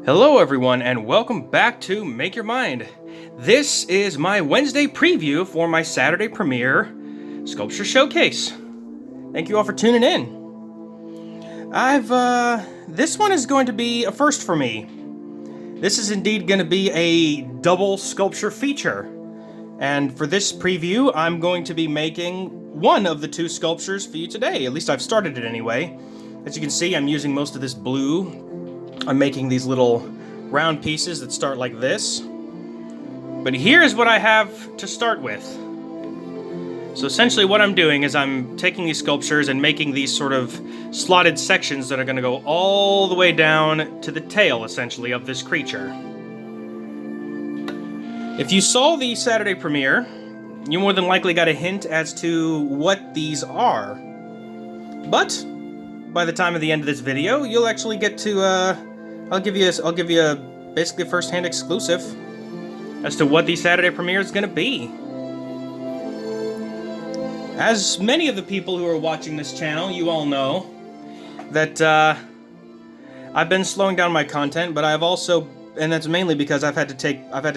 Hello everyone and welcome back to Make Your Mind. This is my Wednesday preview for my Saturday premiere sculpture showcase. Thank you all for tuning in. This one is going to be a first for me. This is indeed going to be a double sculpture feature. And for this preview, I'm going to be making one of the two sculptures for you today. At least I've started it anyway. As you can see, I'm using most of this blue. I'm making these little round pieces that start like this. But here's what I have to start with. So essentially what I'm doing is I'm taking these sculptures and making these sort of slotted sections that are going to go all the way down to the tail, essentially, of this creature. If you saw the Saturday premiere, you more than likely got a hint as to what these are. But by the time of the end of this video, you'll actually get to I'll give you a basically first-hand exclusive as to what the Saturday premiere is going to be. As many of the people who are watching this channel, you all know that I've been slowing down my content, but I've also, and that's mainly because I've had to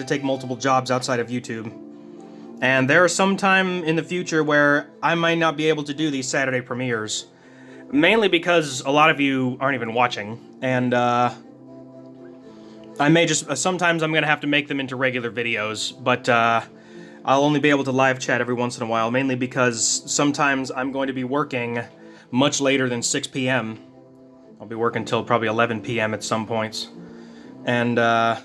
take multiple jobs outside of YouTube. And there is some time in the future where I might not be able to do these Saturday premieres. Mainly because a lot of you aren't even watching, and I may just, sometimes I'm going to have to make them into regular videos, but I'll only be able to live chat every once in a while, mainly because sometimes I'm going to be working much later than 6 p.m. I'll be working till probably 11 p.m. at some points, and I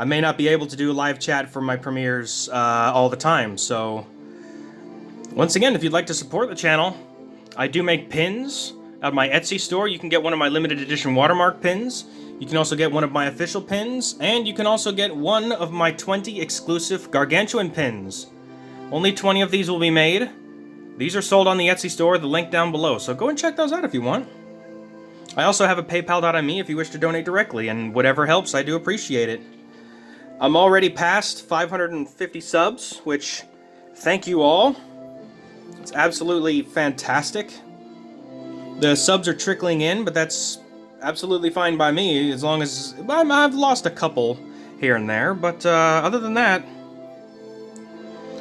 may not be able to do live chat for my premieres all the time, so once again, if you'd like to support the channel, I do make pins out of my Etsy store. You can get one of my limited edition watermark pins. You can also get one of my official pins, and you can also get one of my 20 exclusive Gargantuan pins. Only 20 of these will be made. These are sold on the Etsy store, the link down below, so go and check those out if you want. I also have a PayPal.me if you wish to donate directly, and whatever helps, I do appreciate it. I'm already past 550 subs, which, thank you all. It's absolutely fantastic. The subs are trickling in, but that's absolutely fine by me, as long as I've lost a couple here and there, but other than that,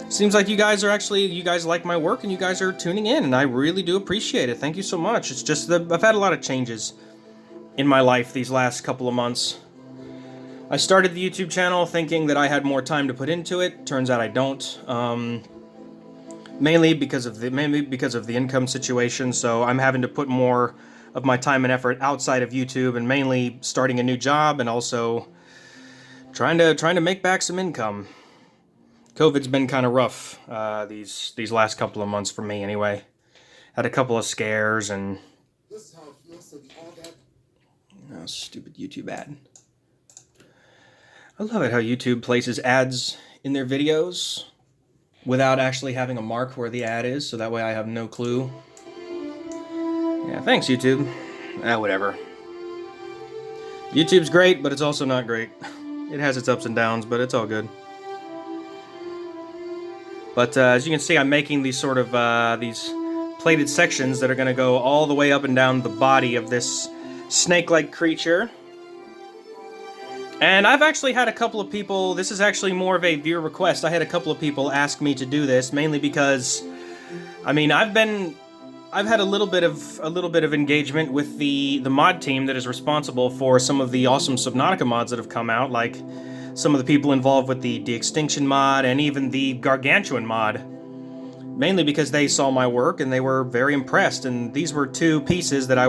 seems like you guys like my work and you guys are tuning in, and I really do appreciate it. Thank you so much. It's just that I've had a lot of changes in my life these last couple of months. I started the YouTube channel thinking that I had more time to put into it. Turns out I don't. Mainly because of the income situation, so I'm having to put more of my time and effort outside of YouTube, and mainly starting a new job and also trying to make back some income. COVID's been kind of rough these last couple of months for me anyway. Had a couple of scares and oh, stupid YouTube ad. I love it how YouTube places ads in their videos without actually having a mark where the ad is, so that way I have no clue. Yeah, thanks, YouTube. Whatever. YouTube's great, but it's also not great. It has its ups and downs, but it's all good. But as you can see, I'm making these sort of, these plated sections that are going to go all the way up and down the body of this snake-like creature. And I've actually had a couple of people, this is actually more of a viewer request, I had a couple of people ask me to do this, mainly because, I mean, I've had a little bit of engagement with the mod team that is responsible for some of the awesome Subnautica mods that have come out, like some of the people involved with the de-extinction mod and even the Gargantuan mod. Mainly because they saw my work and they were very impressed, and these were two pieces that I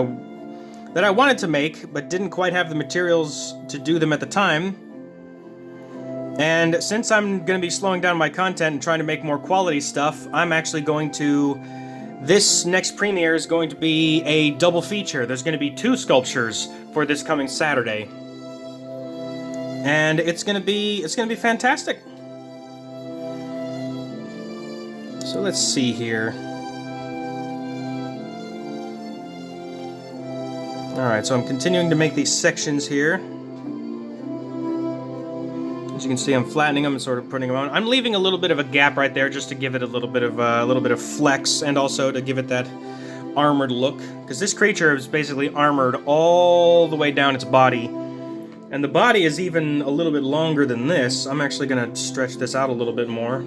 wanted to make, but didn't quite have the materials to do them at the time. And since I'm going to be slowing down my content and trying to make more quality stuff, I'm actually going to... This next premiere is going to be a double feature. There's going to be two sculptures for this coming Saturday. And it's going to be fantastic. So let's see here. Alright, so I'm continuing to make these sections here. As you can see, I'm flattening them and sort of putting them on. I'm leaving a little bit of a gap right there just to give it a little bit of flex, and also to give it that armored look, because this creature is basically armored all the way down its body. And the body is even a little bit longer than this. I'm actually going to stretch this out a little bit more.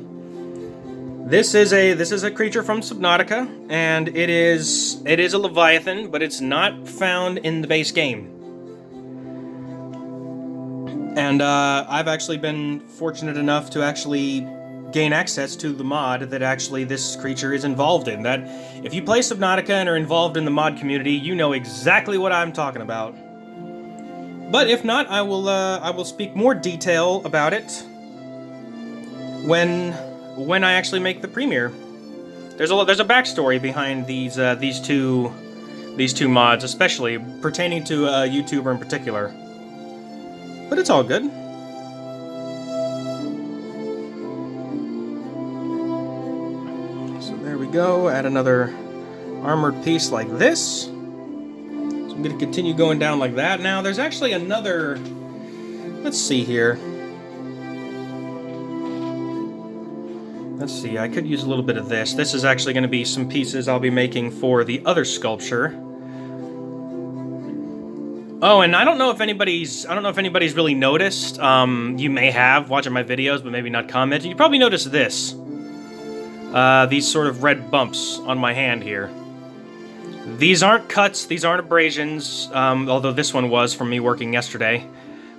This is a creature from Subnautica, and it is a Leviathan, but it's not found in the base game. And I've actually been fortunate enough to actually gain access to the mod that actually this creature is involved in. That if you play Subnautica and are involved in the mod community, you know exactly what I'm talking about. But if not, I will speak more detail about it when I actually make the premiere. There's a backstory behind these two mods, especially pertaining to a YouTuber in particular. But it's all good. So there we go. Add another armored piece like this. So I'm going to continue going down like that. Now, there's actually another... Let's see here. Let's see, I could use a little bit of this. This is actually going to be some pieces I'll be making for the other sculpture. Oh, and I don't know if anybody's really noticed. You may have watching my videos, but maybe not commented. You probably noticed this. These sort of red bumps on my hand here. These aren't cuts, these aren't abrasions, although this one was from me working yesterday.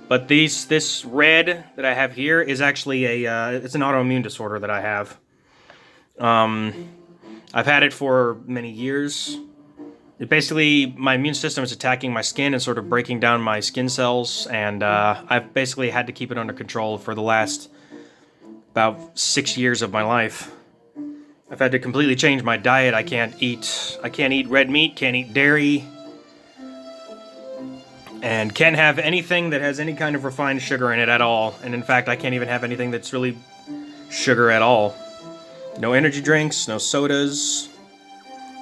But this red that I have here is actually it's an autoimmune disorder that I have. I've had it for many years. Basically, my immune system is attacking my skin and sort of breaking down my skin cells, and I've basically had to keep it under control for the last about 6 years of my life. I've had to completely change my diet. I can't eat red meat, can't eat dairy, and can't have anything that has any kind of refined sugar in it at all. And in fact, I can't even have anything that's really sugar at all. No energy drinks, no sodas.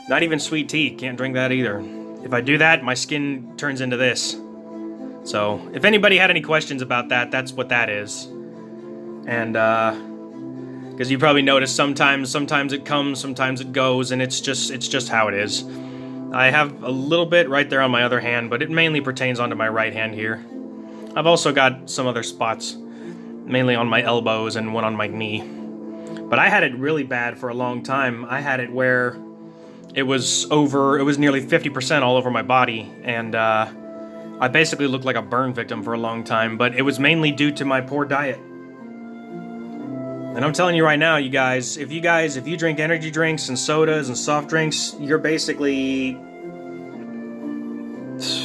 Not even sweet tea, can't drink that either. If I do that, my skin turns into this. So, if anybody had any questions about that, that's what that is. And, because you probably noticed sometimes it comes, sometimes it goes, and it's just how it is. I have a little bit right there on my other hand, but it mainly pertains onto my right hand here. I've also got some other spots, mainly on my elbows and one on my knee. But I had it really bad for a long time. I had it where it was nearly 50% all over my body, and I basically looked like a burn victim for a long time, but it was mainly due to my poor diet. And I'm telling you right now, you guys, if you drink energy drinks and sodas and soft drinks, you're basically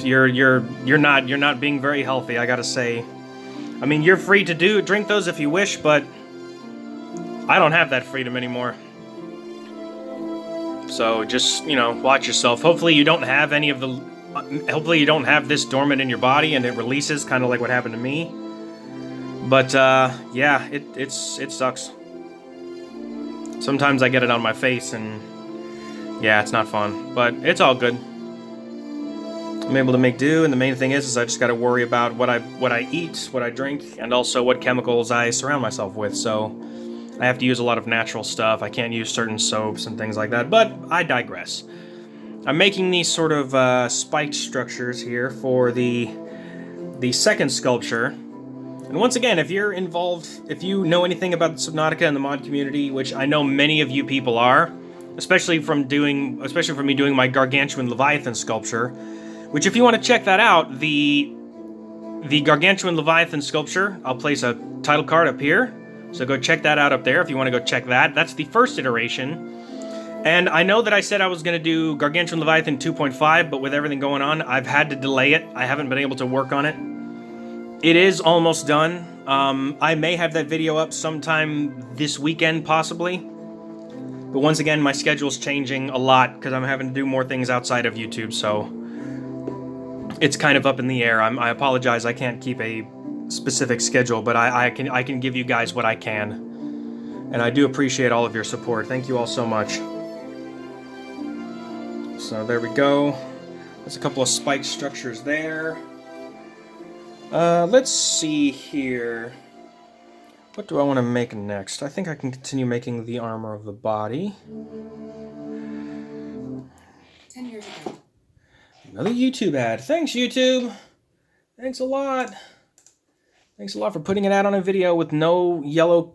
you're not being very healthy, I gotta say. I mean, you're free to drink those if you wish, but I don't have that freedom anymore. So just, watch yourself. Hopefully you don't have this dormant in your body and it releases, kind of like what happened to me. But yeah, it sucks. Sometimes I get it on my face and yeah, it's not fun, but it's all good. I'm able to make do, and the main thing is I just got to worry about what I eat, what I drink, and also what chemicals I surround myself with. So I have to use a lot of natural stuff. I can't use certain soaps and things like that, but I digress. I'm making these sort of spiked structures here for the second sculpture. And once again, if you're involved, if you know anything about Subnautica and the mod community, which I know many of you people are, especially from me doing my Gargantuan Leviathan sculpture, which if you want to check that out, the Gargantuan Leviathan sculpture, I'll place a title card up here. So go check that out up there if you want to go check that. That's the first iteration. And I know that I said I was going to do Gargantuan Leviathan 2.5, but with everything going on, I've had to delay it. I haven't been able to work on it. It is almost done. I may have that video up sometime this weekend, possibly. But once again, my schedule's changing a lot because I'm having to do more things outside of YouTube, so it's kind of up in the air. I apologize, I can't keep a specific schedule, but I can give you guys what I can. And I do appreciate all of your support. Thank you all so much. So there we go. There's a couple of spike structures there. Let's see here. What do I want to make next? I think I can continue making the armor of the body. 10 years ago. Another YouTube ad. Thanks, YouTube. Thanks a lot. Thanks a lot for putting it out on a video with no yellow,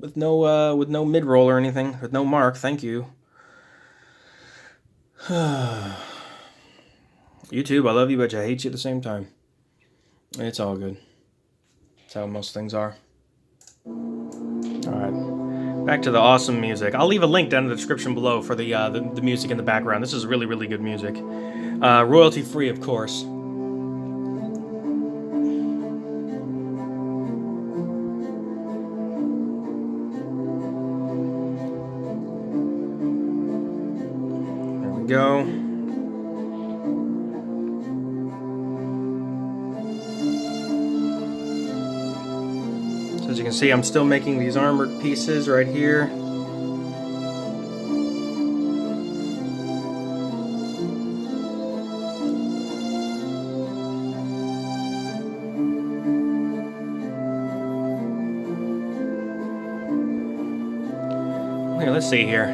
with no mid-roll or anything, with no mark. Thank you. YouTube, I love you, but I hate you at the same time. It's all good. That's how most things are. Alright, back to the awesome music. I'll leave a link down in the description below for the music in the background. This is really, really good music. Royalty-free, of course. There we go. As you can see, I'm still making these armored pieces right here. Okay, let's see here.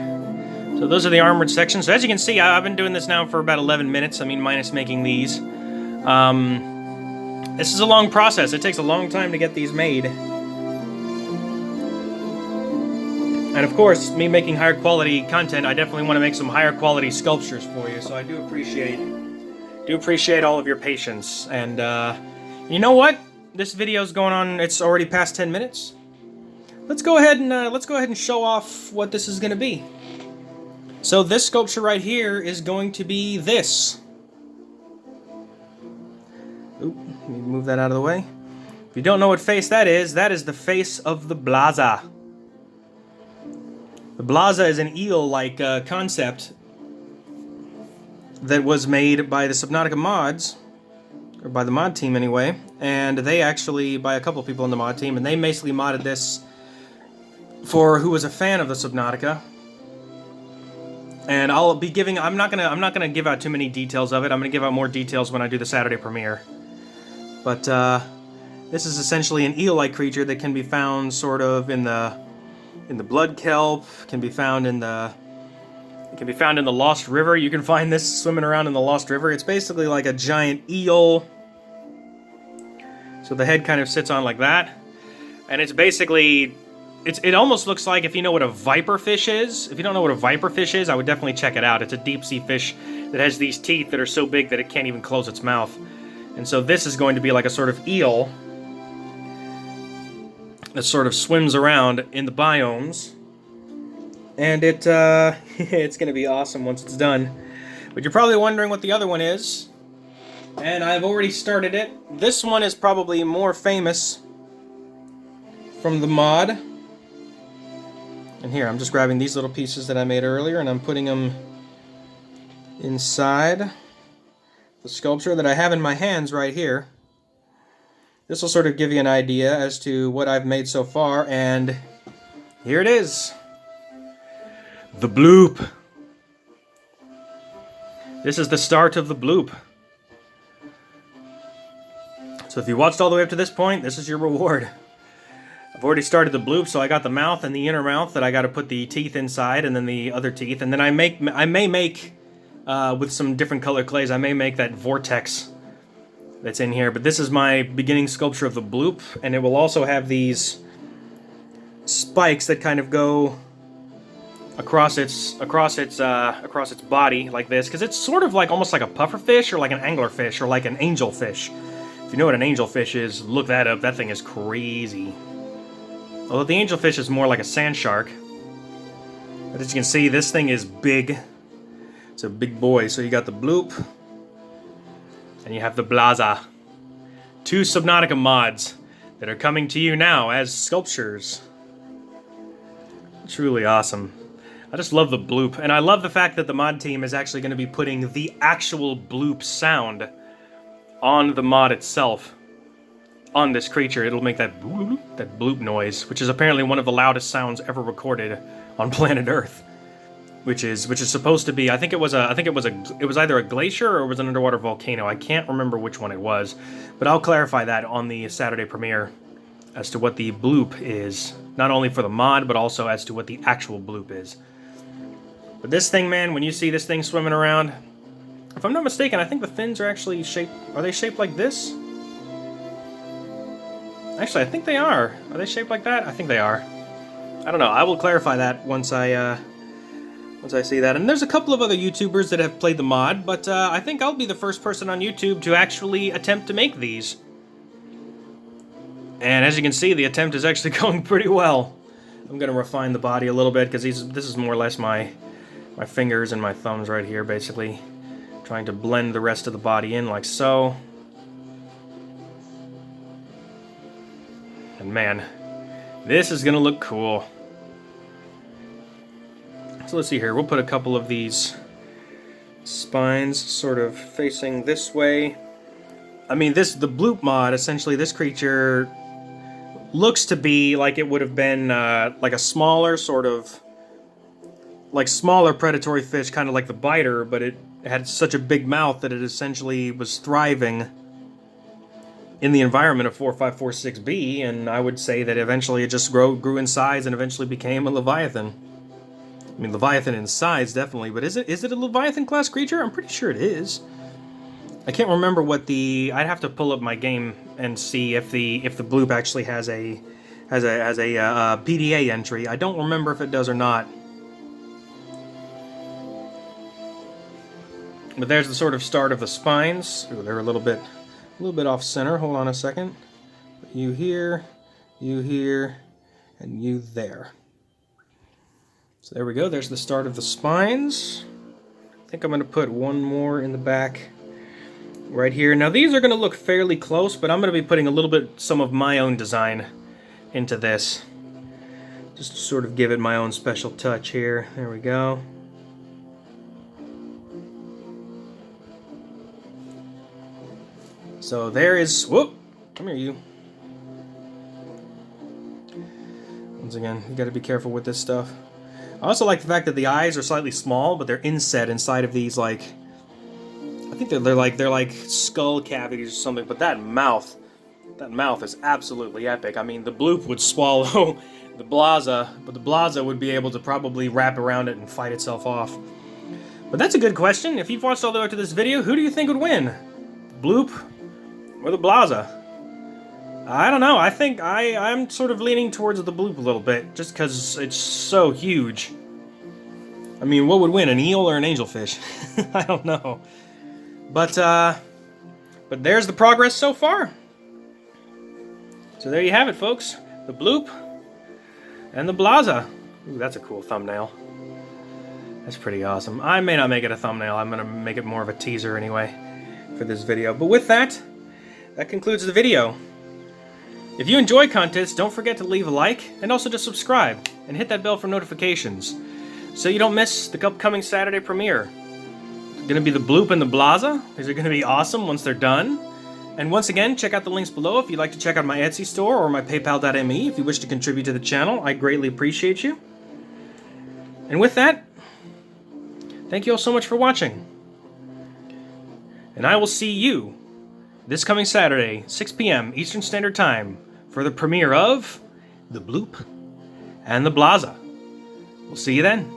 So those are the armored sections. So as you can see, I've been doing this now for about 11 minutes. I mean, minus making these. This is a long process. It takes a long time to get these made. And of course, me making higher quality content, I definitely want to make some higher quality sculptures for you. So I do appreciate all of your patience. And you know what? This video is going on. It's already past 10 minutes. Let's go ahead and show off what this is going to be. So this sculpture right here is going to be this. Oop, let me move that out of the way. If you don't know what face that is the face of the Blaza. The Blaza is an eel-like concept that was made by the Subnautica mods, or by the mod team anyway, and they actually, by a couple people in the mod team, and they basically modded this for who was a fan of the Subnautica. And I'll be giving, I'm not gonna give out too many details of it. I'm gonna give out more details when I do the Saturday premiere. But this is essentially an eel-like creature that can be found sort of in the blood kelp, can be found in the Lost River. You can find this swimming around in the Lost River. It's basically like a giant eel. So the head kind of sits on like that. And it's basically, it almost looks like, if you know what a viperfish is. If you don't know what a viperfish is, I would definitely check it out. It's a deep sea fish that has these teeth that are so big that it can't even close its mouth. And so this is going to be like a sort of eel that sort of swims around in the biomes, and it's going to be awesome once it's done. But you're probably wondering what the other one is, and I've already started it. This one is probably more famous from the mod. And here, I'm just grabbing these little pieces that I made earlier, and I'm putting them inside the sculpture that I have in my hands right here. This will sort of give you an idea as to what I've made so far, and here it is. The bloop. This is the start of the bloop. So if you watched all the way up to this point, this is your reward. I've already started the bloop, so I got the mouth and the inner mouth that I got to put the teeth inside, and then the other teeth, and then I may make with some different color clays, I may make that vortex that's in here, but this is my beginning sculpture of the bloop, and it will also have these spikes that kind of go across its body like this, because it's sort of like almost like a pufferfish or like an anglerfish or like an angelfish. If you know what an angelfish is, look that up. That thing is crazy. Although the angelfish is more like a sand shark. But as you can see, this thing is big. It's a big boy. So you got the bloop, and you have the Blaza. Two Subnautica mods that are coming to you now as sculptures. Truly awesome. I just love the bloop, and I love the fact that the mod team is actually going to be putting the actual bloop sound on the mod itself. On this creature, it'll make that bloop noise, which is apparently one of the loudest sounds ever recorded on planet Earth. Which is supposed to be, it was either a glacier or it was an underwater volcano. I can't remember which one it was, but I'll clarify that on the Saturday premiere as to what the bloop is, not only for the mod, but also as to what the actual bloop is. But this thing, man, when you see this thing swimming around, if I'm not mistaken, I think the fins are actually shaped, are they shaped like this? Actually, I think they are. Are they shaped like that? I think they are. I don't know. I will clarify that once I see that. And there's a couple of other YouTubers that have played the mod, but I think I'll be the first person on YouTube to actually attempt to make these. And as you can see, the attempt is actually going pretty well. I'm going to refine the body a little bit, because this is more or less my fingers and my thumbs right here, basically. Trying to blend the rest of the body in like so. And man, this is going to look cool. So let's see here, we'll put a couple of these spines sort of facing this way. I mean, the bloop mod, essentially this creature looks to be like it would have been like a smaller sort of, like smaller predatory fish, kind of like the biter, but it had such a big mouth that it essentially was thriving in the environment of 4546B, and I would say that eventually it just grew in size and eventually became a Leviathan. I mean, Leviathan in size, definitely, but is it a Leviathan class creature? I'm pretty sure it is. I can't remember what I'd have to pull up my game and see if the bloop actually has a PDA entry. I don't remember if it does or not. But there's the sort of start of the spines. Ooh, they're a little bit off center. Hold on a second. You here, and you there. So there we go. There's the start of the spines. I think I'm going to put one more in the back right here. Now these are going to look fairly close, but I'm going to be putting a little bit some of my own design into this. Just to sort of give it my own special touch here. There we go. So there is, whoop, come here you. Once again, you got to be careful with this stuff. I also like the fact that the eyes are slightly small, but they're inset inside of these, like, I think they're like skull cavities or something. But that mouth is absolutely epic. I mean, the bloop would swallow the blaza, but the blaza would be able to probably wrap around it and fight itself off. But that's a good question. If you've watched all the way to this video, who do you think would win? The bloop or the blaza? I don't know. I think I'm sort of leaning towards the bloop a little bit, just because it's so huge. I mean, what would win, an eel or an angelfish? I don't know. But there's the progress so far. So there you have it, folks. The bloop and the blaza. Ooh, that's a cool thumbnail. That's pretty awesome. I may not make it a thumbnail. I'm going to make it more of a teaser anyway for this video. But with that concludes the video. If you enjoy content, don't forget to leave a like and also to subscribe and hit that bell for notifications so you don't miss the upcoming Saturday premiere. It's going to be the bloop and the blaza. These are going to be awesome once they're done. And once again, check out the links below if you'd like to check out my Etsy store or my paypal.me if you wish to contribute to the channel. I greatly appreciate you. And with that, thank you all so much for watching. And I will see you this coming Saturday, 6 p.m. Eastern Standard Time, for the premiere of the bloop and the blaza. We'll see you then.